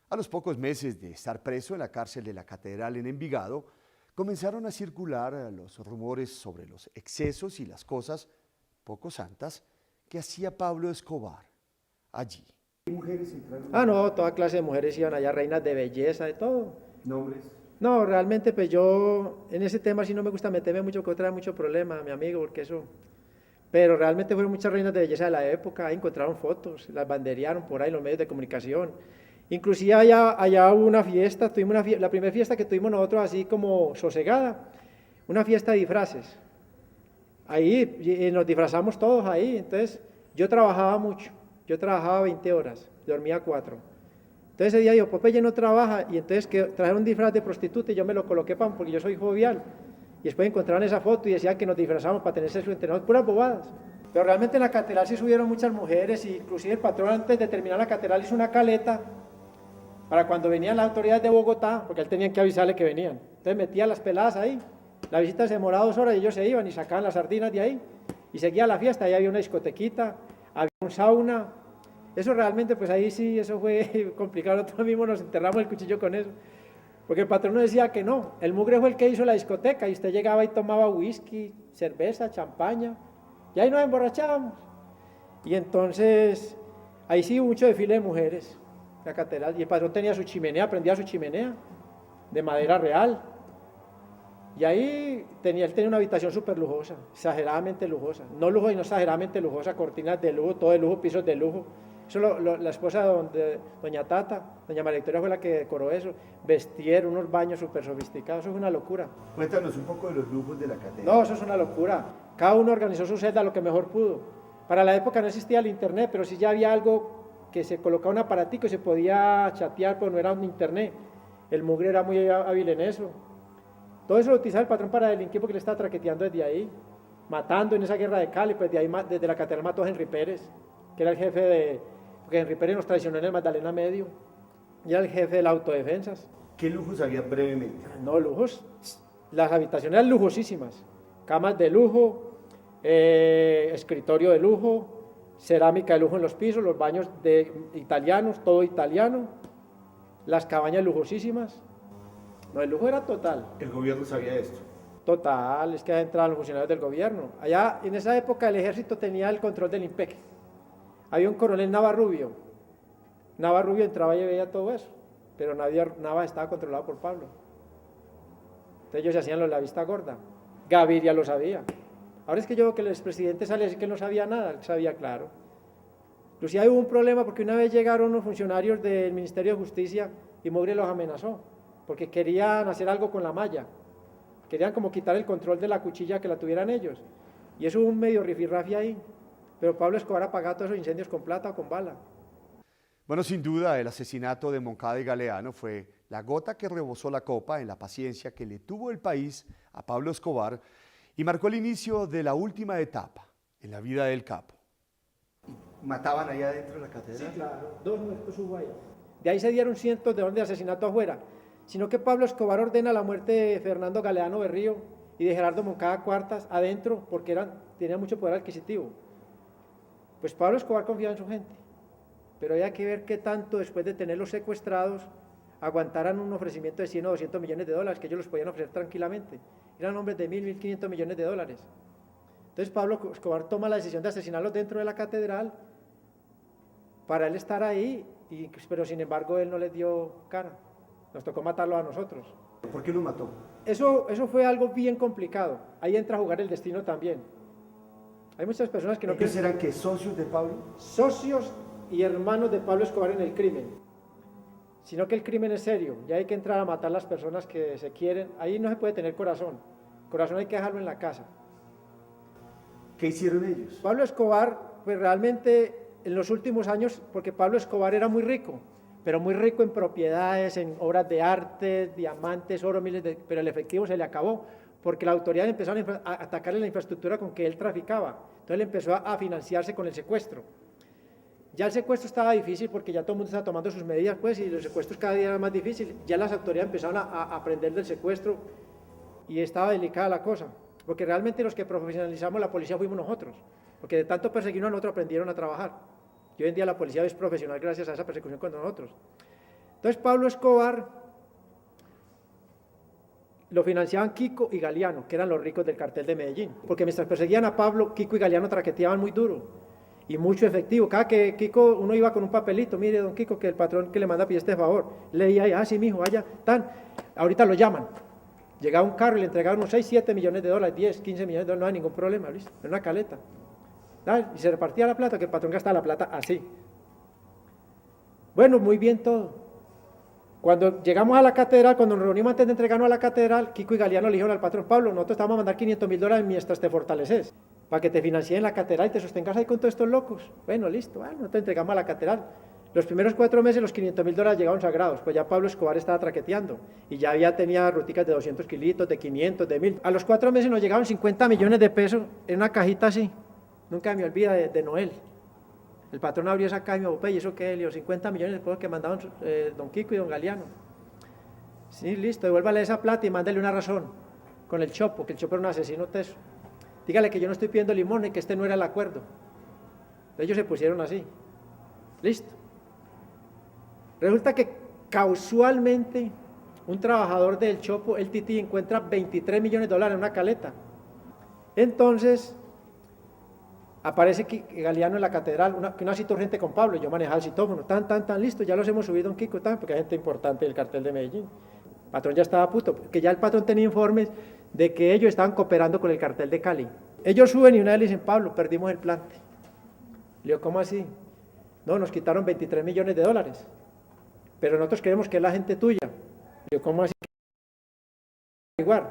A los pocos meses de estar preso en la cárcel de la Catedral en Envigado, comenzaron a circular los rumores sobre los excesos y las cosas poco santas que hacía Pablo Escobar allí. ¿Qué mujeres entraron? No, toda clase de mujeres iban allá, reinas de belleza, de todo. ¿Nombres? No, realmente pues yo en ese tema sí no me gusta meterme mucho porque trae mucho problema, mi amigo, porque eso... Pero realmente fueron muchas reinas de belleza de la época, ahí encontraron fotos, las banderearon por ahí en los medios de comunicación. Inclusive allá hubo una fiesta, la primera fiesta que tuvimos nosotros así como sosegada, una fiesta de disfraces. Ahí nos disfrazamos todos ahí, entonces yo trabajaba mucho, yo trabajaba 20 horas, dormía 4. Entonces ese día digo, Popeye no trabaja, y entonces que trajeron un disfraz de prostituta y yo me lo coloqué porque yo soy jovial. Y después encontraron esa foto y decían que nos disfrazamos para tener sexo entre nosotros, puras bobadas. Pero realmente en la catedral sí subieron muchas mujeres, y inclusive el patrón antes de terminar la catedral hizo una caleta para cuando venían las autoridades de Bogotá, porque él tenía que avisarle que venían. Entonces metía las peladas ahí. La visita se demoraba 2 horas y ellos se iban y sacaban las sardinas de ahí y seguía la fiesta. Ahí había una discotequita, había un sauna. Eso realmente, pues ahí sí, eso fue complicado. Nosotros mismos nos enterramos el cuchillo con eso, porque el patrón nos decía que no. El mugre fue el que hizo la discoteca y usted llegaba y tomaba whisky, cerveza, champaña, y ahí nos emborrachábamos. Y entonces ahí sí hubo mucho desfile de mujeres, la catedral, y el patrón tenía su chimenea, prendía su chimenea de madera real. Y ahí él tenía una habitación súper lujosa, exageradamente lujosa. No lujo, sino exageradamente lujosa, cortinas de lujo, todo de lujo, pisos de lujo. Eso la esposa de doña Tata, doña María Victoria fue la que decoró eso. Vestir, unos baños súper sofisticados, eso es una locura. Cuéntanos un poco de los lujos de la catedral. No, eso es una locura. Cada uno organizó su celda lo que mejor pudo. Para la época no existía el internet, pero sí ya había algo que se colocaba un aparatico y se podía chatear, pero no era un internet. El mugre era muy hábil en eso. Todo eso lo utilizaba el patrón para delinquir porque le estaba traqueteando desde ahí, matando en esa guerra de Cali, pues de ahí, desde la catedral mató a Henry Pérez, que era el jefe de, porque Henry Pérez nos traicionó en el Magdalena Medio, y era el jefe de las autodefensas. ¿Qué lujos había brevemente? No, lujos, las habitaciones eran lujosísimas, camas de lujo, escritorio de lujo, cerámica de lujo en los pisos, los baños de italianos, todo italiano, las cabañas lujosísimas. No, el lujo era total. ¿El gobierno sabía esto? Total, es que ahí entraban los funcionarios del gobierno. Allá, en esa época, el ejército tenía el control del IMPEC. Había un coronel Navarrubio. Navarrubio entraba y veía todo eso, pero Nava estaba controlado por Pablo. Entonces ellos se hacían los de la vista gorda. Gaviria lo sabía. Ahora es que yo veo que el expresidente sale a decir que no sabía nada, él sabía claro. Inclusive hubo un problema porque una vez llegaron unos funcionarios del Ministerio de Justicia y Mogre los amenazó, porque querían hacer algo con la malla, querían como quitar el control de la cuchilla que la tuvieran ellos, y eso hubo un medio rifirrafe ahí, pero Pablo Escobar apagaba todos esos incendios con plata o con bala. Bueno, sin duda, el asesinato de Moncada y Galeano fue la gota que rebosó la copa en la paciencia que le tuvo el país a Pablo Escobar y marcó el inicio de la última etapa en la vida del capo. ¿Mataban allá adentro de la catedral? Sí, claro, 2 muertos hubo ahí. De ahí se dieron cientos de órdenes de asesinato afuera, sino que Pablo Escobar ordena la muerte de Fernando Galeano Berrío y de Gerardo Moncada Cuartas adentro porque tenían mucho poder adquisitivo. Pues Pablo Escobar confiaba en su gente, pero había que ver qué tanto después de tenerlos secuestrados aguantaran un ofrecimiento de 100 o 200 millones de dólares, que ellos los podían ofrecer tranquilamente. Eran hombres de 1.000, 1.500 millones de dólares. Entonces Pablo Escobar toma la decisión de asesinarlos dentro de la catedral para él estar ahí, pero sin embargo él no les dio cara. Nos tocó matarlo a nosotros. ¿Por qué lo mató? Eso fue algo bien complicado. Ahí entra a jugar el destino también. Hay muchas personas que no ¿Ellos eran que socios de Pablo? Socios y hermanos de Pablo Escobar en el crimen. Sino que el crimen es serio. Ya hay que entrar a matar a las personas que se quieren. Ahí no se puede tener corazón. Corazón hay que dejarlo en la casa. ¿Qué hicieron ellos? Pablo Escobar, pues realmente en los últimos años, porque Pablo Escobar era muy rico, pero muy rico en propiedades, en obras de arte, diamantes, oro, pero el efectivo se le acabó, porque la autoridad empezó a atacarle la infraestructura con que él traficaba. Entonces él empezó a financiarse con el secuestro. Ya el secuestro estaba difícil porque ya todo el mundo estaba tomando sus medidas, pues, y los secuestros cada día eran más difíciles. Ya las autoridades empezaron a aprender del secuestro y estaba delicada la cosa, porque realmente los que profesionalizamos la policía fuimos nosotros, porque de tanto perseguirnos a nosotros aprendieron a trabajar. Y hoy en día la policía es profesional gracias a esa persecución contra nosotros. Entonces Pablo Escobar lo financiaban Kiko y Galeano, que eran los ricos del cartel de Medellín, porque mientras perseguían a Pablo, Kiko y Galeano traqueteaban muy duro y mucho efectivo. Cada que Kiko, uno iba con un papelito, mire don Kiko, que el patrón que le manda pide este favor, leía ahí, sí mijo, vaya, ahorita lo llaman. Llegaba un carro y le entregaban unos 6, 7 millones de dólares, 10, 15 millones de dólares, no hay ningún problema, ¿listo? En una caleta. Y se repartía la plata, que el patrón gastaba la plata así. Bueno, muy bien todo. Cuando llegamos a la catedral, cuando nos reunimos antes de entregarnos a la catedral, Kiko y Galeano le dijeron al patrón: Pablo, nosotros te vamos a mandar $500.000 mientras te fortaleces, para que te financien la catedral y te sostengas ahí con todos estos locos. Bueno, listo, nosotros te entregamos a la catedral. Los primeros 4 meses los $500.000 llegaron sagrados, pues ya Pablo Escobar estaba traqueteando y ya tenía ruticas de 200 kilitos, de 500, de 1000. A los 4 meses nos llegaron 50 millones de pesos en una cajita así, nunca me olvida, de Noel. El patrón abrió esa caja y me dijo: ¿y eso qué? Le digo: 50 millones de pesos que mandaban don Kiko y don Galeano. Sí, listo, devuélvale esa plata y mándale una razón con el Chopo, que el Chopo era un asesino teso. Dígale que yo no estoy pidiendo limón y que este no era el acuerdo. Ellos se pusieron así. Listo. Resulta que casualmente un trabajador del Chopo, el Tití, encuentra $23 millones en una caleta. Entonces aparece Galeano en la catedral, una cita urgente con Pablo. Yo manejaba el citófono, tan, listo, ya los hemos subido, don Kiko, porque hay gente importante del cartel de Medellín. El patrón ya estaba puto, porque ya el patrón tenía informes de que ellos estaban cooperando con el cartel de Cali. Ellos suben y una vez le dicen: Pablo, perdimos el plante. Le digo: ¿cómo así? No, nos quitaron $23 millones, pero nosotros creemos que es la gente tuya. Le digo: ¿cómo así? Igual.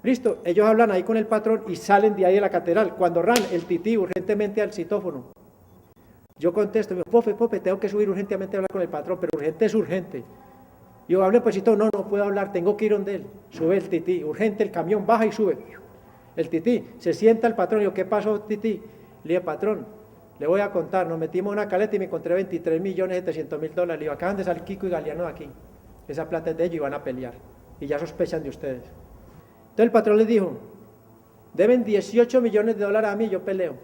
Listo, ellos hablan ahí con el patrón y salen de ahí de la catedral. Cuando el Tití urgentemente al citófono, yo contesto: Pope, tengo que subir urgentemente a hablar con el patrón, pero urgente es urgente. Yo hablé pues, no puedo hablar, tengo que ir donde él. Sube el Tití, urgente, el camión baja y sube. El Tití, se sienta el patrón. Yo: ¿qué pasó, Tití? Le digo: patrón, le voy a contar, nos metimos en una caleta y me encontré $23.700.000. Le digo: acaban de salir Kiko y Galeano de aquí, esa plata es de ellos y van a pelear, y ya sospechan de ustedes. Entonces el patrón les dijo: deben $18 millones a mí, yo peleo,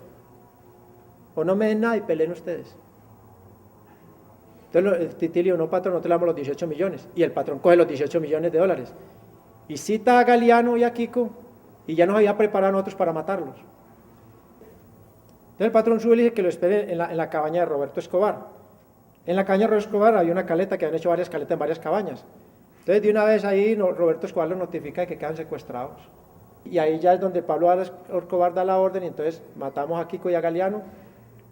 o no me den nada y peleen ustedes. Entonces el Tití le dijo: no, patrón, no te damos los 18 millones, y el patrón coge los $18 millones, y cita a Galeano y a Kiko, y ya nos había preparado a nosotros para matarlos. Entonces el patrón sube y le dice que lo espere en la cabaña de Roberto Escobar. En la cabaña de Roberto Escobar había una caleta, que habían hecho varias caletas en varias cabañas. Entonces de una vez ahí Roberto Escobar los notifica de que quedan secuestrados. Y ahí ya es donde Pablo Escobar da la orden, y entonces matamos a Kiko y a Galeano,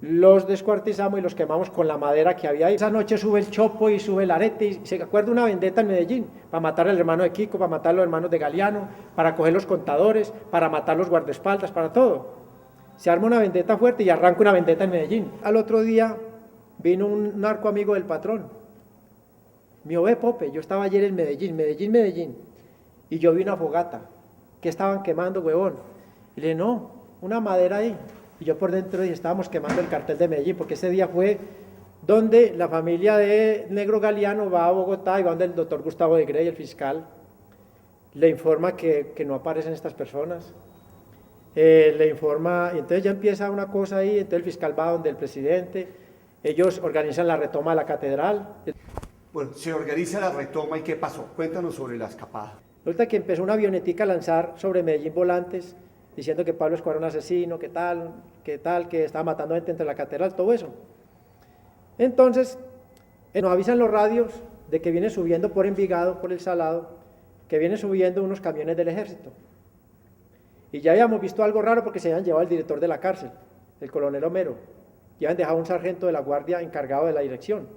los descuartizamos y los quemamos con la madera que había ahí. Esa noche sube el Chopo y sube el Arete, y se acuerda una vendetta en Medellín, para matar al hermano de Kiko, para matar a los hermanos de Galeano, para coger los contadores, para matar los guardaespaldas, para todo. Se arma una vendetta fuerte y arranca una vendetta en Medellín. Al otro día vino un narco amigo del patrón. Me dijo: Pope, yo estaba ayer en Medellín, y yo vi una fogata, que estaban quemando, huevón. Y le dije: no, una madera ahí. Y yo por dentro dije: estábamos quemando el cartel de Medellín, porque ese día fue donde la familia de Negro Galeano va a Bogotá y va donde el doctor Gustavo de Grey, el fiscal, le informa que no aparecen estas personas. Le informa, y entonces ya empieza una cosa ahí. Entonces el fiscal va donde el presidente, ellos organizan la retoma de la catedral. Bueno, se organiza la retoma, ¿y qué pasó? Cuéntanos sobre la escapada. Resulta que empezó una avionetica a lanzar sobre Medellín volantes, diciendo que Pablo Escobar era un asesino, que estaba matando gente entre la catedral, todo eso. Entonces, nos avisan los radios de que viene subiendo por Envigado, por el Salado, que viene subiendo unos camiones del ejército. Y ya habíamos visto algo raro, porque se habían llevado al director de la cárcel, el coronel Homero, y habían dejado un sargento de la guardia encargado de la dirección.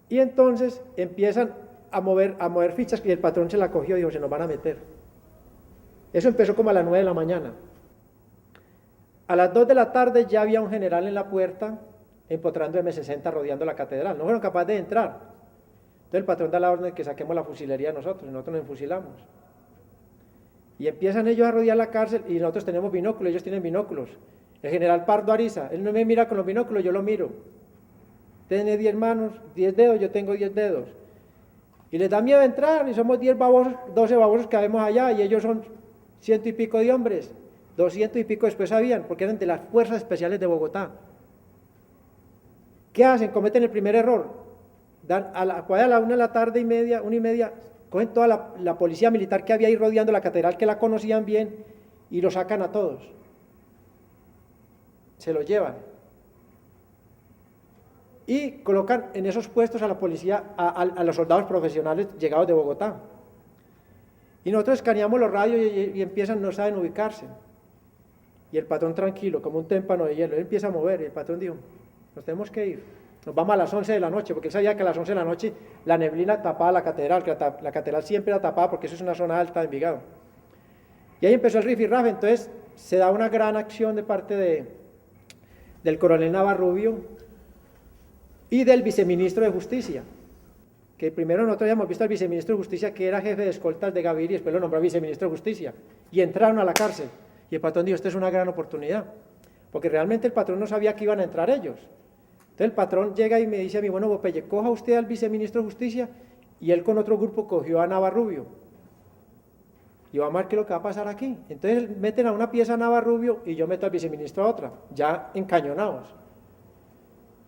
Y entonces empiezan a mover fichas, y el patrón se la cogió y dijo: se nos van a meter. Eso empezó como a las 9 de la mañana. A las 2 de la tarde ya había un general en la puerta empotrando M60 rodeando la catedral. No fueron capaces de entrar. Entonces el patrón da la orden de que saquemos la fusilería nosotros, y nosotros nos enfusilamos. Y empiezan ellos a rodear la cárcel, y nosotros tenemos binóculos, ellos tienen binóculos. El general Pardo Ariza, él no me mira con los binóculos, yo lo miro. Tiene 10 manos, 10 dedos, yo tengo 10 dedos. Y les da miedo entrar, y somos 10 babosos, 12 babosos que habemos allá, y ellos son 100 y pico de hombres, 200 y pico después habían, porque eran de las fuerzas especiales de Bogotá. ¿Qué hacen? Cometen el primer error. Dan a la 1 de la tarde y media, 1:30, cogen toda la policía militar que había ahí rodeando la catedral, que la conocían bien, y lo sacan a todos. Se los llevan. Y colocan en esos puestos a la policía, a los soldados profesionales llegados de Bogotá. Y nosotros escaneamos los radios y empiezan, no saben ubicarse. Y el patrón tranquilo, como un témpano de hielo, él empieza a mover, y el patrón dijo: nos tenemos que ir. nos vamos a las 11 de la noche, porque él sabía que a las 11 de la noche la neblina tapaba la catedral, que la catedral siempre era tapada porque eso es una zona alta de Envigado. Y ahí empezó el rifirrafe, entonces se da una gran acción de parte del coronel Navarrubio y del viceministro de Justicia, que primero nosotros habíamos visto al viceministro de Justicia que era jefe de escoltas de Gaviria y después lo nombró viceministro de Justicia, y entraron a la cárcel, y el patrón dijo, esta es una gran oportunidad, porque realmente el patrón no sabía que iban a entrar ellos. Entonces el patrón llega y me dice a mí, bueno, Popeye, coja usted al viceministro de Justicia, y él con otro grupo cogió a Navarrubio, y vamos a ver qué es lo que va a pasar aquí. Entonces meten a una pieza a Navarrubio y yo meto al viceministro a otra, ya encañonados.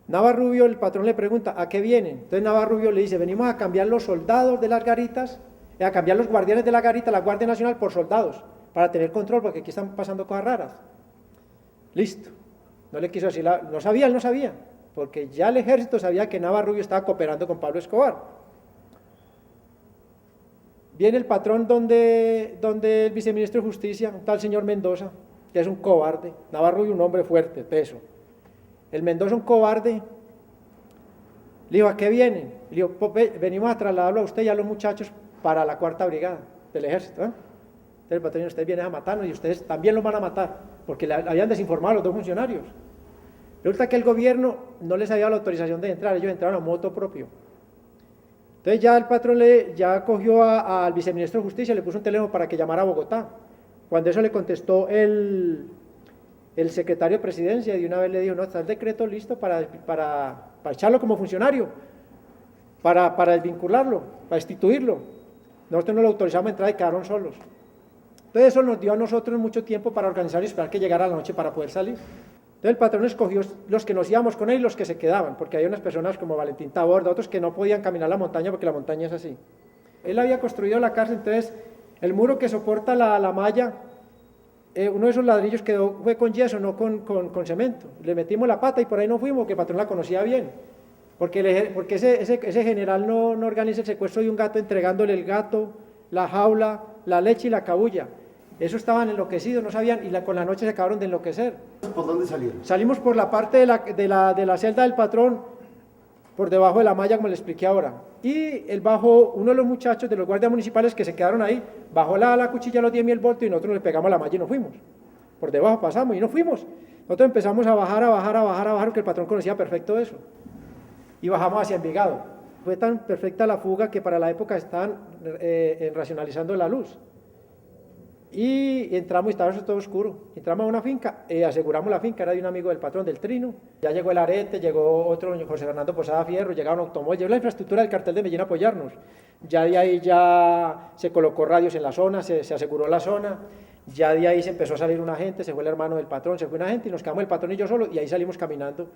Navarrubio, el patrón le pregunta, ¿a qué vienen? Entonces Navarrubio le dice, venimos a cambiar los soldados de las garitas, a cambiar los guardianes de la garita, la Guardia Nacional, por soldados, para tener control, porque aquí están pasando cosas raras. Listo. No le quiso decir, no sabía, él no sabía, porque ya el ejército sabía que Navarrubio estaba cooperando con Pablo Escobar. Viene el patrón donde el viceministro de Justicia, un tal señor Mendoza, que es un cobarde, Navarrubio un hombre fuerte, peso. El Mendoza un cobarde, le dijo, ¿a qué vienen? Le dijo, venimos a trasladarlo a usted y a los muchachos para la 4ª brigada del ejército. Entonces el patrón dijo, ustedes vienen a matarnos y ustedes también los van a matar, porque le habían desinformado a los 2 funcionarios. Resulta que el gobierno no les había dado la autorización de entrar, ellos entraron a moto propio. Entonces ya el patrón ya cogió al viceministro de Justicia, le puso un teléfono para que llamara a Bogotá. Cuando eso le contestó el secretario de Presidencia, y de una vez le dijo, no, está el decreto listo para echarlo como funcionario, para desvincularlo, para destituirlo. Nosotros no lo autorizamos a entrar y quedaron solos. Entonces eso nos dio a nosotros mucho tiempo para organizar y esperar que llegara la noche para poder salir. Entonces el patrón escogió los que nos íbamos con él y los que se quedaban, porque hay unas personas como Valentín Taborda, otros que no podían caminar la montaña porque la montaña es así. Él había construido la cárcel, entonces el muro que soporta la malla, uno de esos ladrillos fue con yeso, no con cemento. Le metimos la pata y por ahí no fuimos, porque el patrón la conocía bien. Porque ese general no organiza el secuestro de un gato entregándole el gato, la jaula, la leche y la cabulla. Eso estaban enloquecidos, no sabían, y con la noche se acabaron de enloquecer. ¿Por dónde salieron? Salimos por la parte de la celda del patrón, por debajo de la malla, como le expliqué ahora. Y uno de los muchachos de los guardias municipales que se quedaron ahí, bajó la cuchilla a los 10.000 voltios y nosotros le pegamos la malla y nos fuimos. Por debajo pasamos y nos fuimos. Nosotros empezamos a bajar, porque el patrón conocía perfecto eso. Y bajamos hacia Envigado. Fue tan perfecta la fuga que para la época estaban racionalizando la luz. Y entramos y estaba todo oscuro. Entramos a una finca, aseguramos la finca, era de un amigo del patrón del Trino. Ya llegó el Arete, llegó otro, José Fernando Posada Fierro, llegaron automóviles, llegó la infraestructura del cartel de Medellín a apoyarnos. Ya de ahí ya se colocó radios en la zona, se aseguró la zona. Ya de ahí se empezó a salir una gente, se fue el hermano del patrón, se fue una gente y nos quedamos el patrón y yo solo, y ahí salimos caminando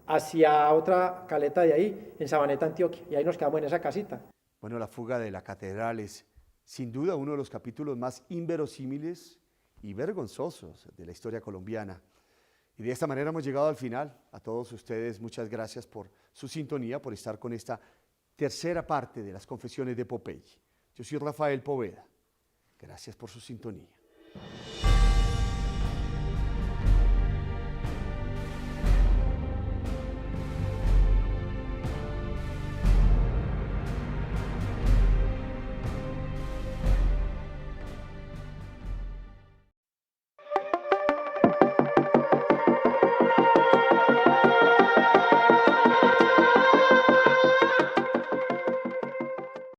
hacia otra caleta de ahí, en Sabaneta, Antioquia, y ahí nos quedamos en esa casita. Bueno, la fuga de la catedral es sin duda uno de los capítulos más inverosímiles y vergonzosos de la historia colombiana. Y de esta manera hemos llegado al final. A todos ustedes, muchas gracias por su sintonía, por estar con esta tercera parte de las Confesiones de Popeye. Yo soy Rafael Poveda. Gracias por su sintonía.